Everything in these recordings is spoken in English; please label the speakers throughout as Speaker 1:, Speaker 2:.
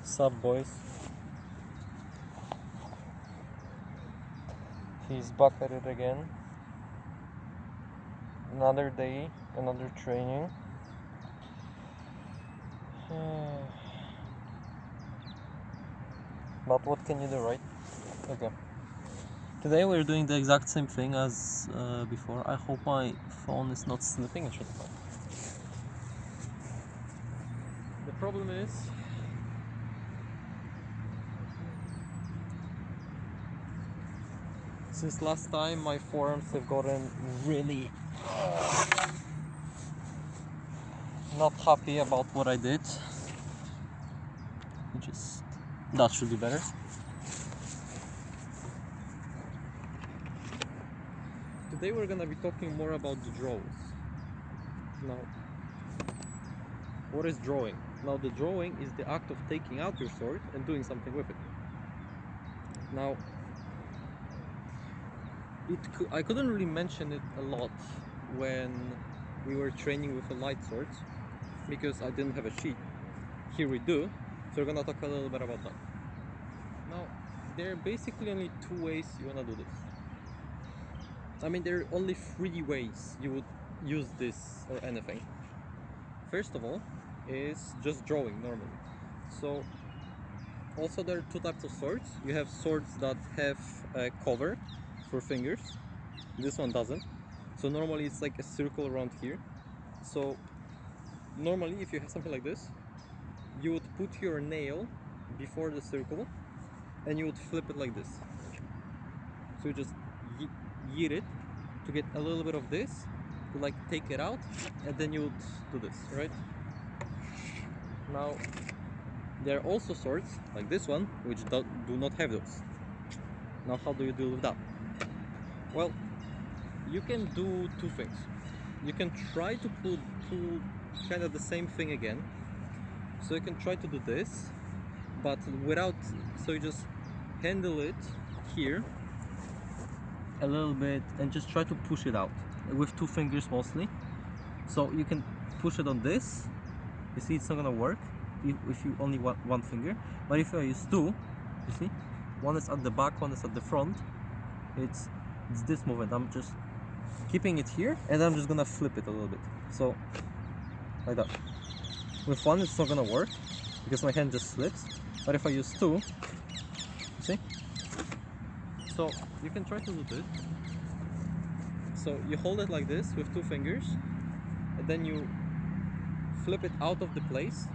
Speaker 1: Sup boys, he's back at it again. Another day, another training. But what can you do, right? Okay. Today we're doing the exact same thing as before. I hope my phone is not slipping. It should be fine. The problem is since last time my forearms have gotten really not happy about what I did. Just that should be better. Today we're gonna be talking more about the draws. Now, what is drawing? Now, the drawing is the act of taking out your sword and doing something with it. Now, I couldn't really mention it a lot when we were training with a light sword because I didn't have a sheath. Here we do, so we're gonna talk a little bit about that. Now, there are basically only two ways you wanna do this. I mean, there are only three ways you would use this or anything. First of all is just drawing normally. So also there are two types of swords. You have swords that have a cover for fingers. This one doesn't. So normally it's like a circle around here. So normally if you have something like this, you would put your nail before the circle and you would flip it like this. So you just yeet it to get a little bit of this, to like take it out, and then you would do this, right? Now there are also swords like this one which do not have those. Now how do you deal with that? Well, you can do two things. You can try to pull kind of the same thing again. So you can try to do this, but without, so you just handle it here a little bit and just try to push it out with two fingers mostly. So you can push it on this. You see it's not gonna work if you only want one finger, but if I use two, you see one is at the back, one is at the front, it's this movement. I'm just keeping it here and I'm just gonna flip it a little bit, so like that. With one it's not gonna work because my hand just slips, but if I use two, you see, so you can try to do this. So you hold it like this with two fingers and then you flip it out of the place,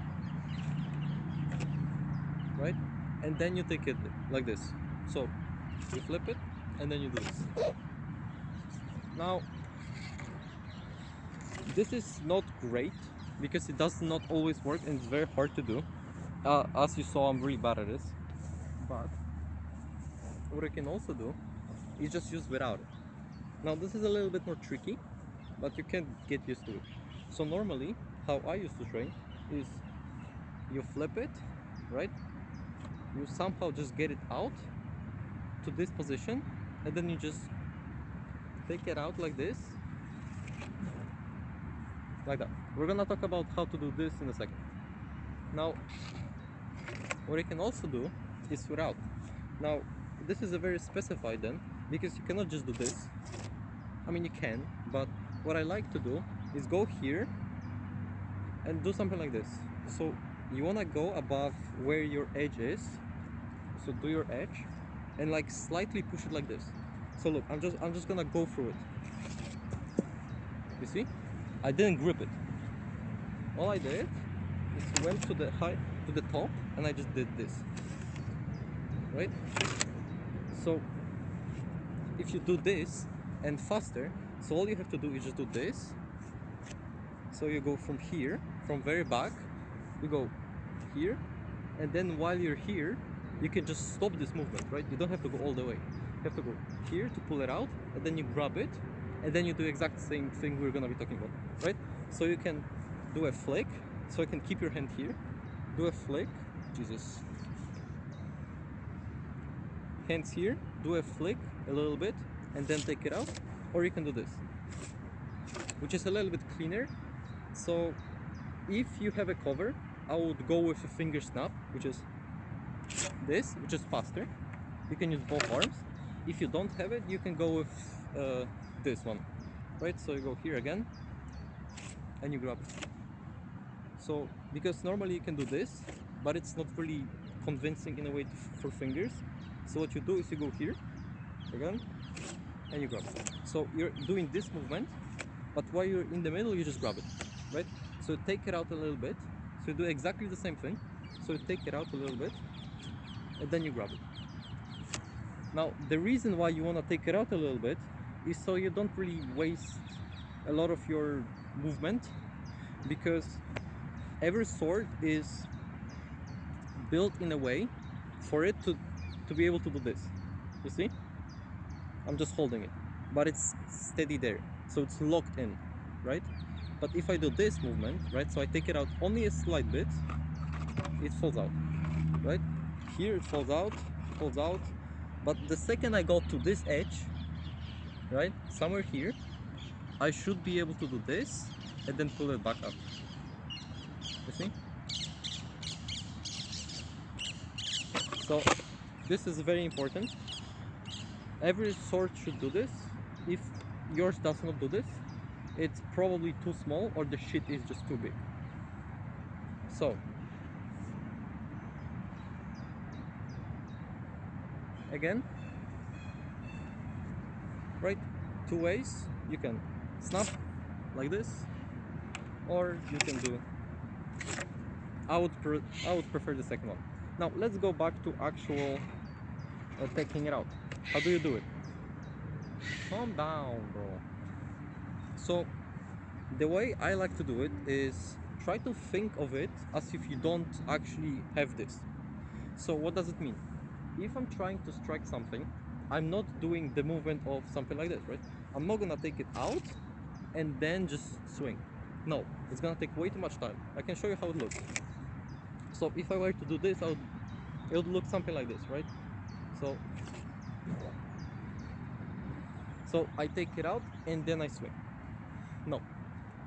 Speaker 1: right? And then you take it like this. So you flip it and then you do this. Now this is not great because it does not always work and it's very hard to do. As you saw, I'm really bad at this. But what I can also do is just use without it. Now this is a little bit more tricky, but you can get used to it. So normally how I used to train is you flip it, right? You somehow just get it out to this position and then you just take it out like this, like that. We're gonna talk about how to do this in a second. Now what you can also do is without. Now this is a very specified then, because you cannot just do this. I mean you can, but what I like to do is go here and do something like this. So you wanna go above where your edge is, so do your edge and like slightly push it like this. So look, I'm just gonna go through it. You see, I didn't grip it. All I did is went to the top and I just did this, right? So if you do this and faster, so all you have to do is just do this. So you go from here, from very back, you go here, and then while you're here you can just stop this movement, right? You don't have to go all the way. You have to go here to pull it out, and then you grab it, and then you do exact same thing we're gonna be talking about, right? So you can do a flick, so you can keep your hand here, do a flick, Jesus, hands here, do a flick a little bit and then take it out, or you can do this, which is a little bit cleaner. So if you have a cover, I would go with a finger snap, which is this, which is faster. You can use both arms. If you don't have it, you can go with this one, right? So you go here again, and you grab it. So, because normally you can do this, but it's not really convincing in a way for fingers. So what you do is you go here, again, and you grab it. So you're doing this movement, but while you're in the middle, you just grab it, right? So take it out a little bit. So you do exactly the same thing. So you take it out a little bit, and then you grab it. Now, the reason why you want to take it out a little bit is so you don't really waste a lot of your movement, because every sword is built in a way for it to be able to do this. You see? I'm just holding it, but it's steady there, so it's locked in, right? But if I do this movement, right, so I take it out only a slight bit, it falls out, right? Here it falls out, but the second I go to this edge, right, somewhere here, I should be able to do this and then pull it back up. You see? So this is very important. Every sword should do this. If yours does not do this, it's probably too small or the sheath is just too big. So again, right, two ways. You can snap like this, or you can do, I would prefer the second one. Now let's go back to actual taking it out. How do you do it? Calm down, bro. So the way I like to do it is try to think of it as if you don't actually have this. So what does it mean? If I'm trying to strike something, I'm not doing the movement of something like this, right? I'm not gonna take it out and then just swing. No, it's gonna take way too much time. I can show you how it looks. So if I were to do this, it would look something like this, right? So I take it out and then I swing. No,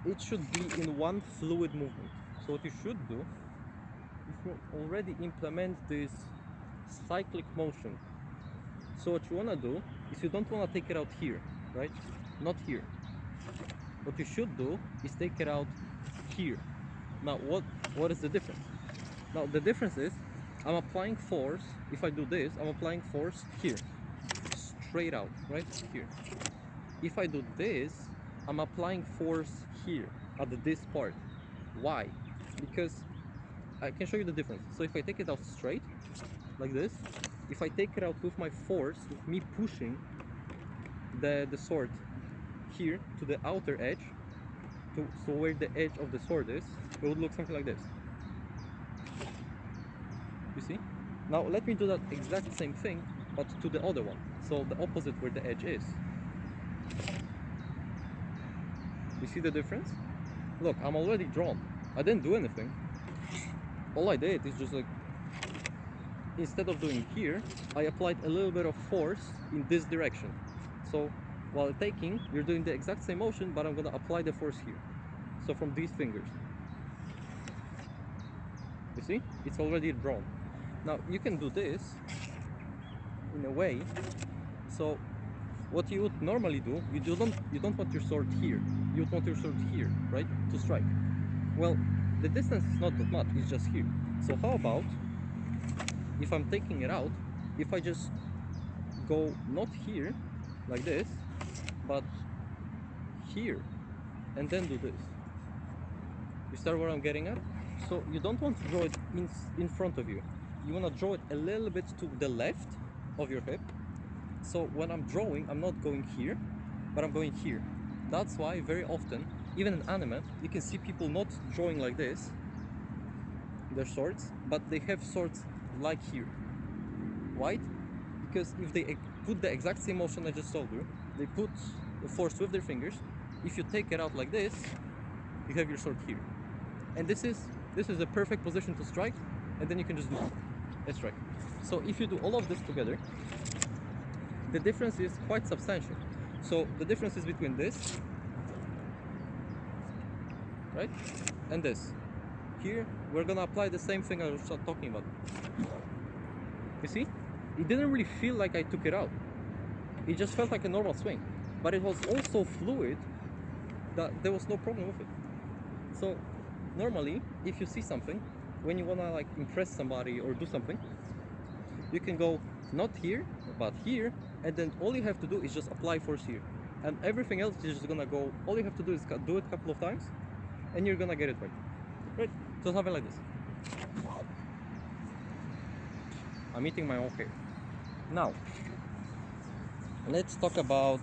Speaker 1: it should be in one fluid movement. So what you should do, if you already implement this cyclic motion, so what you want to do is you don't want to take it out here, right? Not here. What you should do is take it out here. Now what is the difference? Now the difference is I'm applying force. If I do this, I'm applying force here, straight out, right here. If I do this, I'm applying force here at this part. Why? Because I can show you the difference. So if I take it out straight, like this, if I take it out with my force, with me pushing the sword here to the outer edge, so where the edge of the sword is, it would look something like this. You see? Now let me do that exact same thing, but to the other one. So the opposite where the edge is. You see the difference? Look, I'm already drawn. I didn't do anything. All I did is just like, instead of doing here, I applied a little bit of force in this direction. So while taking, you're doing the exact same motion, but I'm gonna apply the force here. So from these fingers. You see? It's already drawn. Now you can do this in a way. So what you would normally do, you don't want your sword here. You would want your sword here, right? To strike. Well, the distance is not that much, it's just here. So how about if I'm taking it out, if I just go not here, like this, but here, and then do this. You start where I'm getting at? So you don't want to draw it in front of you. You want to draw it a little bit to the left of your hip. So when I'm drawing, I'm not going here, but I'm going here. That's why very often, even in anime, you can see people not drawing like this, their swords, but they have swords like here. Why? Because if they put the exact same motion I just told you, they put the force with their fingers. If you take it out like this, you have your sword here, and this is a perfect position to strike, and then you can just do a strike. So if you do all of this together, the difference is quite substantial. So the difference is between this, right, and this. Here we're gonna apply the same thing I was talking about. You see? It didn't really feel like I took it out. It just felt like a normal swing. But it was also fluid that there was no problem with it. So normally, if you see something, when you wanna like impress somebody or do something, you can go not here, but here, and then all you have to do is just apply force here. And everything else is just gonna go, all you have to do is do it a couple of times, and you're gonna get it right. Right? So something like this. I'm eating my own hair. Now, let's talk about,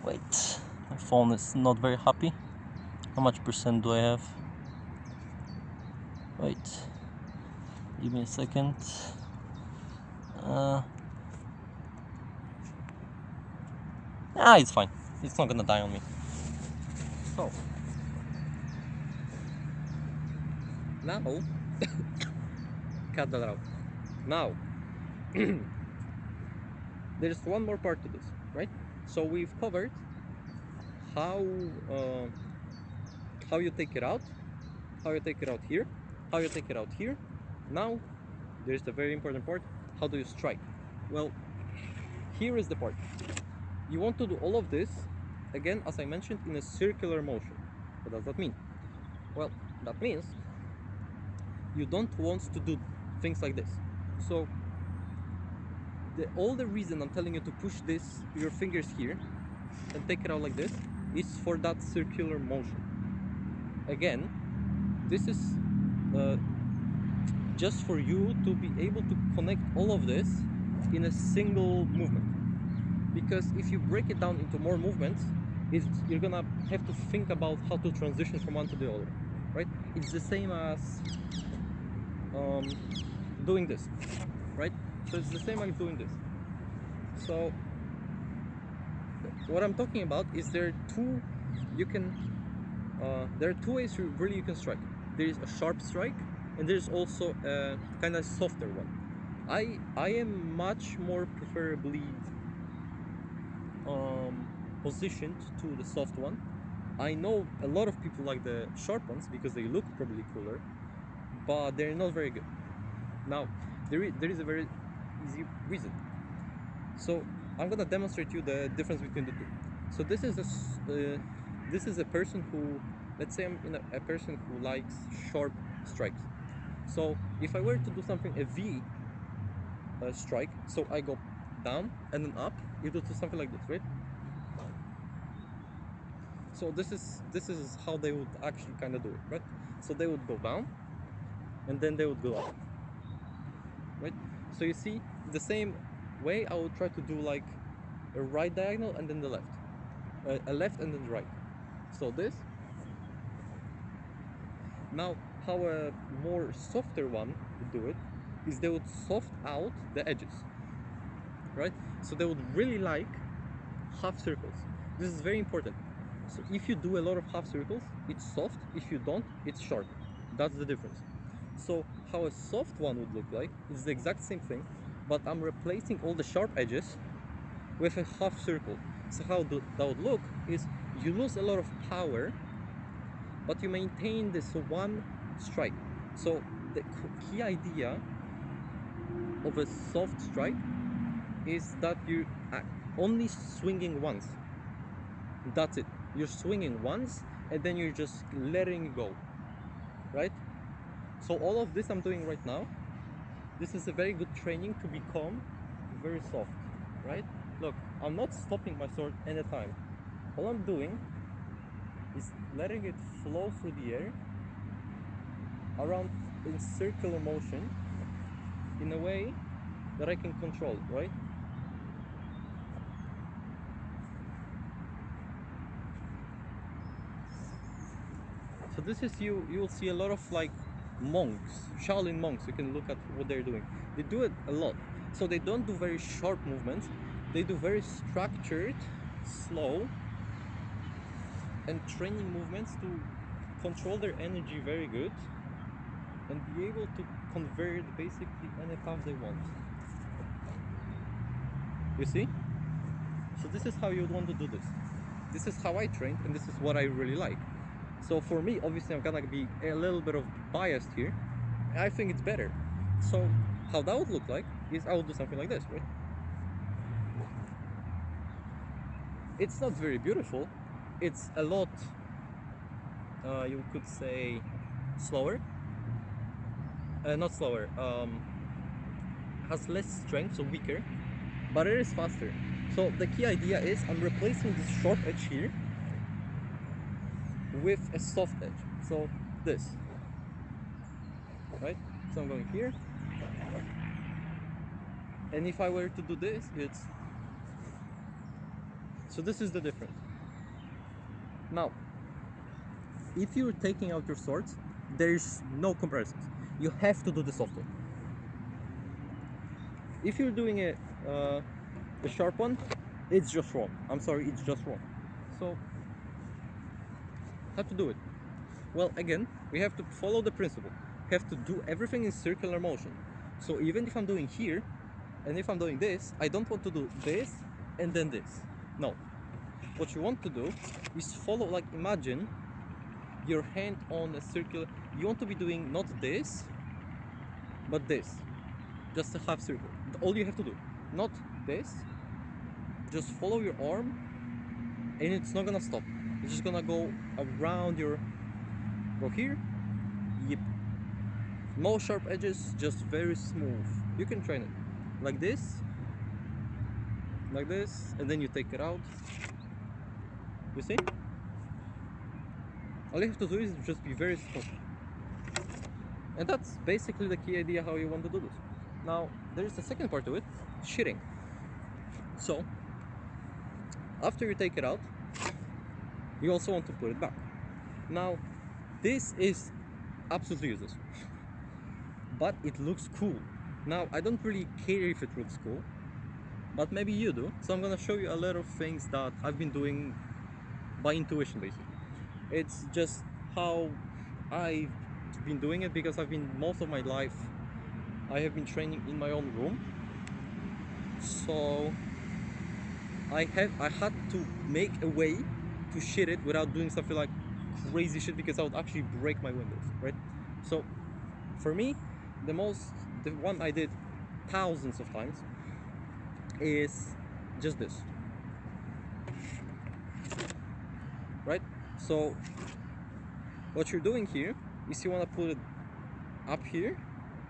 Speaker 1: wait, my phone is not very happy. How much percent do I have? Wait, give me a second. It's fine. It's not gonna die on me. So, now, cut that out. Now, there's one more part to this, right? So we've covered how how you take it out, how you take it out here, how you take it out here. Now, there's the very important part. How do you strike? Well, here is the part. You want to do all of this, again, as I mentioned, in a circular motion. What does that mean? Well, that means you don't want to do things like this. So all the reason I'm telling you to push your fingers here and take it out like this is for that circular motion. Again, this is just for you to be able to connect all of this in a single movement. Because if you break it down into more movements, you're gonna have to think about how to transition from one to the other, right? It's the same as doing this, right? So it's the same as doing this. So what I'm talking about is there are two ways you can strike. There is a sharp strike, and there's also a kind of softer one. I am much more preferably positioned to the soft one. I know a lot of people like the sharp ones because they look probably cooler, but they're not very good. Now, there is a very easy reason. So I'm gonna demonstrate you the difference between the two. So this is a person who, let's say I'm in a person who likes sharp strikes. So if I were to do something a V strike, so I go down and then up, you do something like this, right? So this is how they would actually kind of do it, right? So they would go down and then they would go up, right? So you see, the same way I would try to do like a right diagonal and then the left, a left and then the right. So this. Now, how a more softer one would do it is they would soft out the edges, right? So they would really like half circles. This is very important. So if you do a lot of half circles, it's soft. If you don't, it's sharp. That's the difference. So how a soft one would look like is the exact same thing, but I'm replacing all the sharp edges with a half circle. So how that would look is you lose a lot of power, but you maintain this one strike. So the key idea of a soft strike is that you only swinging once. That's it. You're swinging once and then you're just letting go, right? So all of this I'm doing right now, this is a very good training to become very soft, right? Look, I'm not stopping my sword anytime. All I'm doing is letting it flow through the air around in circular motion in a way that I can control, right? So this is you'll see a lot of like monks, Shaolin monks. You can look at what they're doing. They do it a lot. So they don't do very sharp movements. They do very structured, slow, and training movements to control their energy very good and be able to convert basically any path they want. You see? So this is how you'd want to do this. This is how I trained, and this is what I really like. So for me, obviously I'm gonna be a little bit of biased here, I think it's better. So how that would look like is I would do something like this, right? It's not very beautiful. It's a lot, you could say, slower. Not slower. Has less strength, so weaker, but it is faster. So the key idea is I'm replacing this sharp edge here with a soft edge. So this, right? So I'm going here, and if I were to do this, it's so this is the difference. Now, if you're taking out your swords, there's no comparisons. You have to do the soft one. If you're doing it the sharp one, it's just wrong. I'm sorry, it's just wrong. So how to do it? Well, again, we have to follow the principle. We have to do everything in circular motion. So even if I'm doing here, and if I'm doing this, I don't want to do this and then this. No. What you want to do is follow, like imagine your hand on a circular. You want to be doing not this, but this. Just a half circle. All you have to do. Not this. Just follow your arm and it's not gonna stop. It's just gonna go around your. Go here. Yep. No sharp edges, just very smooth. You can train it. Like this. Like this. And then you take it out. You see? All you have to do is just be very smooth. And that's basically the key idea how you want to do this. Now, there is the second part to it, sheathing. So, after you take it out, you also want to put it back. Now, this is absolutely useless, but it looks cool. Now, I don't really care if it looks cool, but maybe you do. So I'm gonna show you a lot of things that I've been doing by intuition, basically. It's just how I've been doing it because I've been most of my life I have been training in my own room. So I had to make a way to sheath it without doing something like crazy shit because I would actually break my windows, right? So for me, the one I did thousands of times is just this, right? So what you're doing here is you want to put it up here,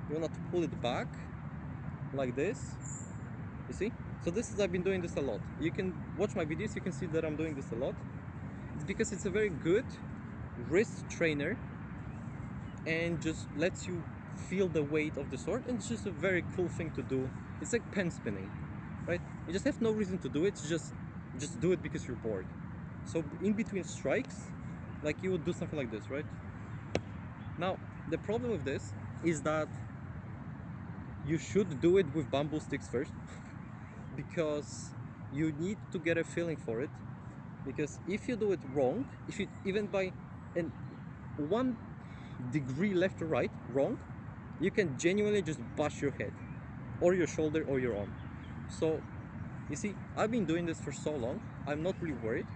Speaker 1: you want to pull it back like this, you see? So this is, I've been doing this a lot. You can watch my videos, you can see that I'm doing this a lot. It's because it's a very good wrist trainer and just lets you feel the weight of the sword, and it's just a very cool thing to do. It's like pen spinning, right? You just have no reason to do it, just do it because you're bored. So in between strikes, like you would do something like this, right? Now the problem with this is that you should do it with bamboo sticks first because you need to get a feeling for it, because if you do it wrong, if you even by an 1 degree left or right wrong, you can genuinely just bash your head or your shoulder or your arm. So you see, I've been doing this for so long, I'm not really worried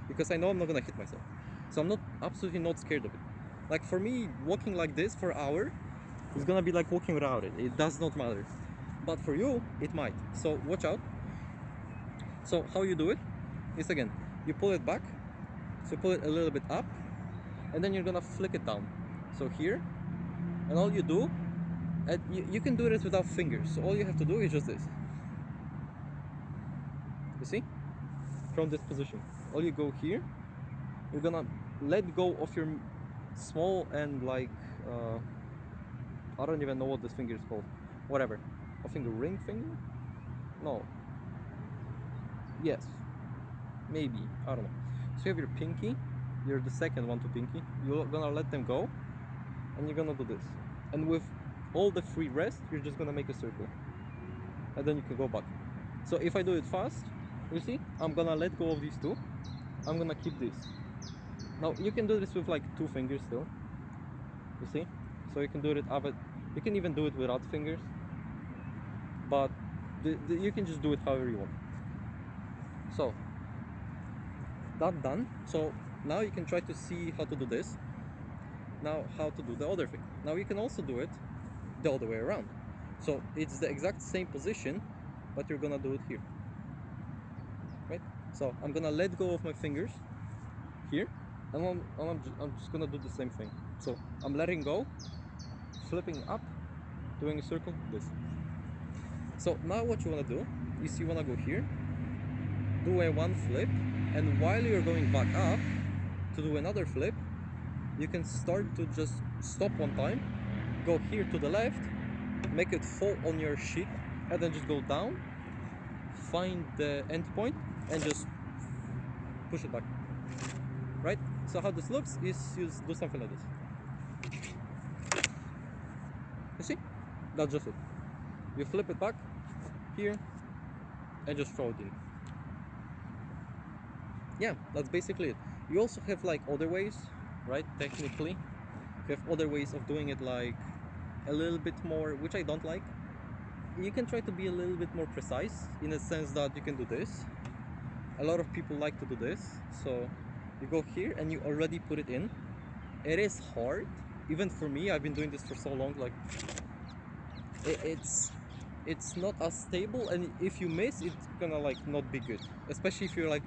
Speaker 1: because I know I'm not gonna hit myself. So I'm not absolutely not scared of it. Like for me, walking like this for an hour is gonna be like walking without it. It does not matter. But for you, it might. So watch out. So how you do it is, again, you pull it back, so pull it a little bit up, and then you're gonna flick it down. So here, and all you do, and you can do this without fingers. So all you have to do is just this. You see? From this position. All you go here, you're gonna let go of your small and like, I don't even know what this finger is called. Whatever. I think a ring finger? No. Yes. Maybe. I don't know. So you have your pinky, you're the second one to pinky. You're gonna let them go, and you're gonna do this. And with all the free rest, you're just gonna make a circle. And then you can go back. So if I do it fast, you see, I'm gonna let go of these two. I'm gonna keep this. Now you can do this with like 2 fingers still. You see? So you can do it up. You can even do it without fingers. But you can just do it however you want. So that done. So now you can try to see how to do this. Now how to do the other thing. Now you can also do it the other way around. So it's the exact same position, but you're gonna do it here, right? So I'm gonna let go of my fingers here, and I'm just gonna do the same thing. So I'm letting go, flipping up, doing a circle, this. So now what you wanna do is you wanna go here, do a one flip, and while you're going back up to do another flip, you can start to just stop one time, go here to the left, make it fall on your sheath, and then just go down, find the end point, and just push it back. Right? So how this looks is you do something like this. You see? That's just it. You flip it back here and just throw it in. Yeah, that's basically it. You also have like other ways, right? Technically, you have other ways of doing it, like a little bit more, which I don't like. You can try to be a little bit more precise in a sense that you can do this. A lot of people like to do this. So you go here and you already put it in. It is hard, even for me. I've been doing this for so long. Like it's not as stable, and if you miss, it's gonna like not be good. Especially if you're like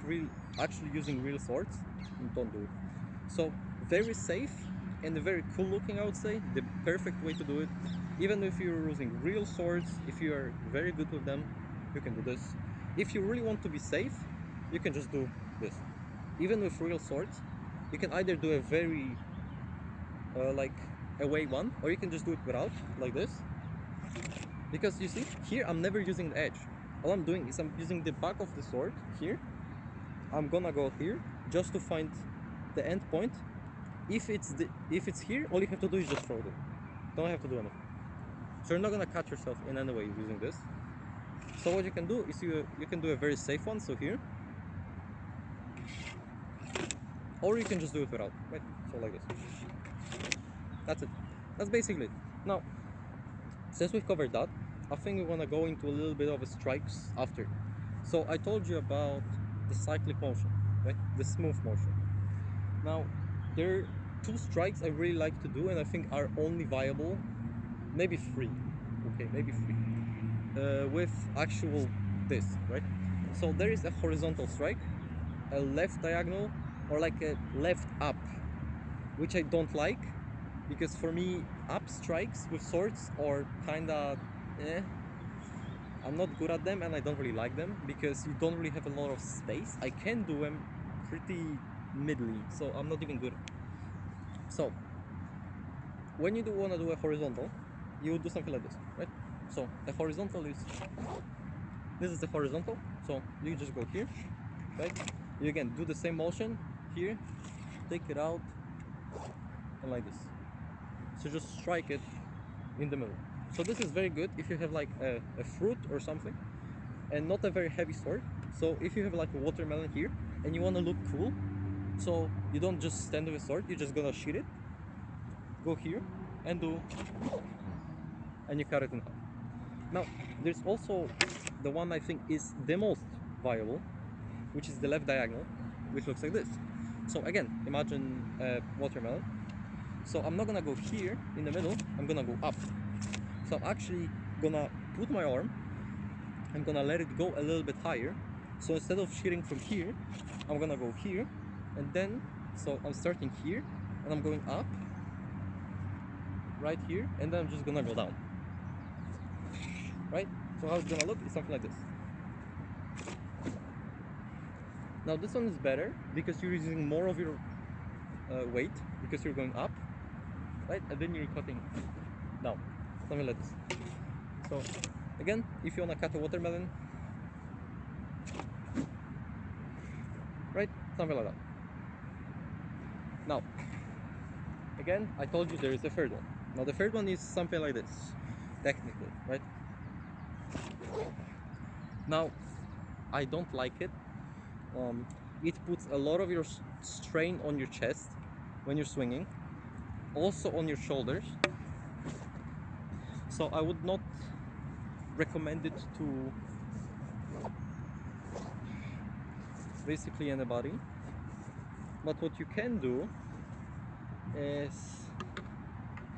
Speaker 1: actually using real swords. Don't do it. So very safe and very cool looking, I would say. The perfect way to do it. Even if you're using real swords, if you are very good with them, you can do this. If you really want to be safe, you can just do this. Even with real swords, you can either do a very like away one, or you can just do it without, like this. Because you see, here I'm never using the edge. All I'm doing is I'm using the back of the sword here. I'm gonna go here just to find the end point. If it's here, all you have to do is just throw it. Don't have to do anything. So you're not gonna cut yourself in any way using this. So what you can do is you can do a very safe one, so here. Or you can just do it without, right? So like this. That's it. That's basically it. Now, since we've covered that, I think we want to go into a little bit of a strikes after. So I told you about the cyclic motion, right? The smooth motion. Now, there are two strikes I really like to do and I think are only viable, maybe three, okay, maybe three, with actual this, right? So there is a horizontal strike, a left diagonal, or like a left up, which I don't like, because for me, up strikes with swords are kinda eh. I'm not good at them and I don't really like them because you don't really have a lot of space. I can do them pretty middly, so I'm not even good at. So when you do want to do a horizontal, you would do something like this, right? So the horizontal is, this is the horizontal, so you just go here, right? You again do the same motion here, take it out, and like this. So just strike it in the middle. So this is very good if you have like a fruit or something and not a very heavy sword. So if you have like a watermelon here and you want to look cool, so you don't just stand with a sword, you're just gonna shoot it, go here and do, and you cut it in half. Now there's also the one I think is the most viable, which is the left diagonal, which looks like this. So again, imagine a watermelon. So I'm not gonna go here in the middle, I'm gonna go up. So I'm actually gonna put my arm, I'm gonna let it go a little bit higher. So instead of shooting from here, I'm gonna go here, and then, so I'm starting here, and I'm going up, right here, and then I'm just gonna go down. Right? So how it's gonna look is something like this. Now this one is better because you're using more of your weight, because you're going up, right? And then you're cutting down, something like this. So again, if you wanna cut a watermelon, right? Something like that. Now, again, I told you there is a third one. Now the third one is something like this, technically, right? Now, I don't like it. It puts a lot of your strain on your chest when you're swinging, also on your shoulders. So I would not recommend it to basically anybody. But what you can do is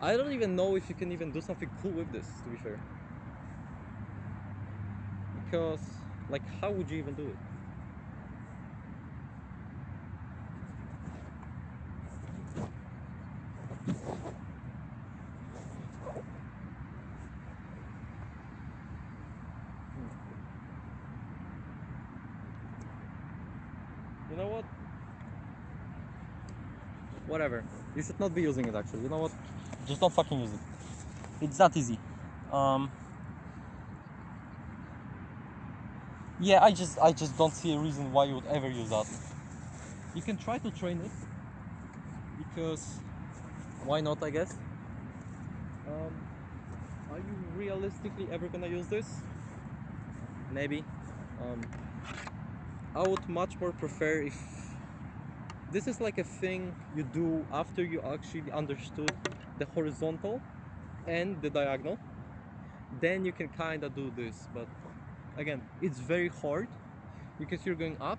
Speaker 1: I don't even know if you can even do something cool with this, to be fair. Because, like, how would you even do it? You know what? Whatever. You should not be using it actually. You know what? Just don't fucking use it. It's that easy. Um, yeah, I just don't see a reason why you would ever use that. You can try to train it because why not, I guess. Um, are you realistically ever gonna use this? Maybe. Um, I would much more prefer if this is like a thing you do after you actually understood the horizontal and the diagonal. Then you can kind of do this, but again, it's very hard because you're going up.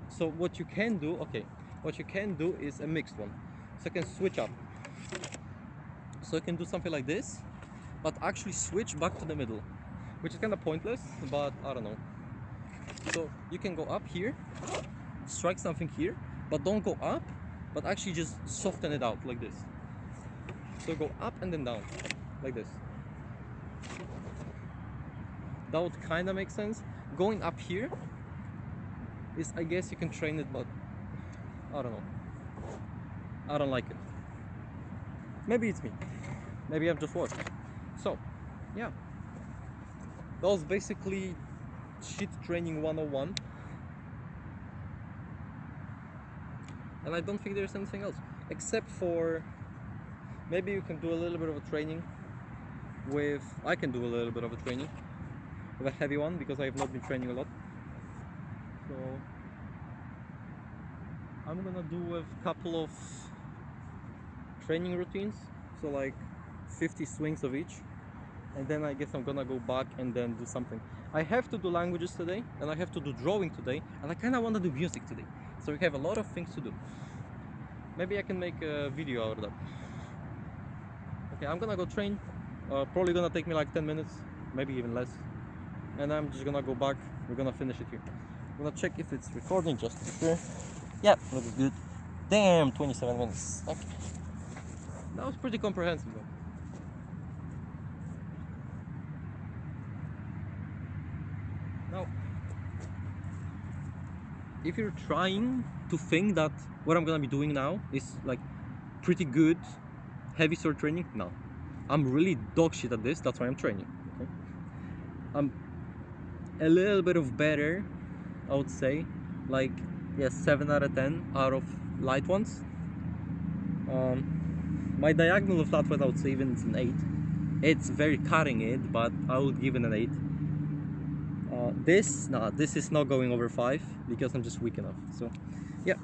Speaker 1: So what you can do, okay, what you can do is a mixed one. So I can switch up. So I can do something like this, but actually switch back to the middle, which is kind of pointless, but I don't know. So you can go up here, strike something here, but don't go up, but actually just soften it out like this. So go up and then down, like this. That would kind of make sense. Going up here is, I guess you can train it, but I don't know. I don't like it. Maybe it's me. Maybe I've just watched. So, yeah. That was basically sheath training 101. And I don't think there's anything else. Except for maybe you can do a little bit of a training with... I can do a little bit of a training with a heavy one because I have not been training a lot. So I'm gonna do a couple of training routines. So like 50 swings of each. And then I guess I'm gonna go back and then do something. I have to do languages today, and I have to do drawing today, and I kind of want to do music today. So we have a lot of things to do. Maybe I can make a video out of that. Okay, I'm gonna go train. Probably gonna take me like 10 minutes, maybe even less. And I'm just gonna go back. We're gonna finish it here. I'm gonna check if it's recording just to be sure. Yeah, looks good. Damn, 27 minutes. Okay. That was pretty comprehensive though. Now, if you're trying to think that what I'm gonna be doing now is like pretty good heavy sword training, no. I'm really dog shit at this, that's why I'm training. Okay? I'm a little bit of better, I would say. Like, yeah, 7 out of 10 out of light ones. My diagonal of flat foot, I would say even it's an 8. It's very cutting it, but I would give it an 8. This is not going over 5 because I'm just weak enough. So, yeah.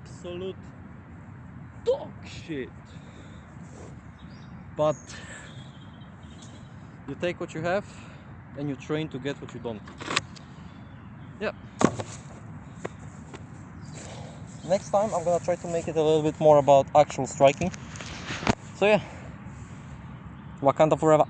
Speaker 1: absolute dog shit. But you take what you have and you train to get what you don't. Yeah. Next time I'm gonna try to make it a little bit more about actual striking. So yeah, Wakanda forever.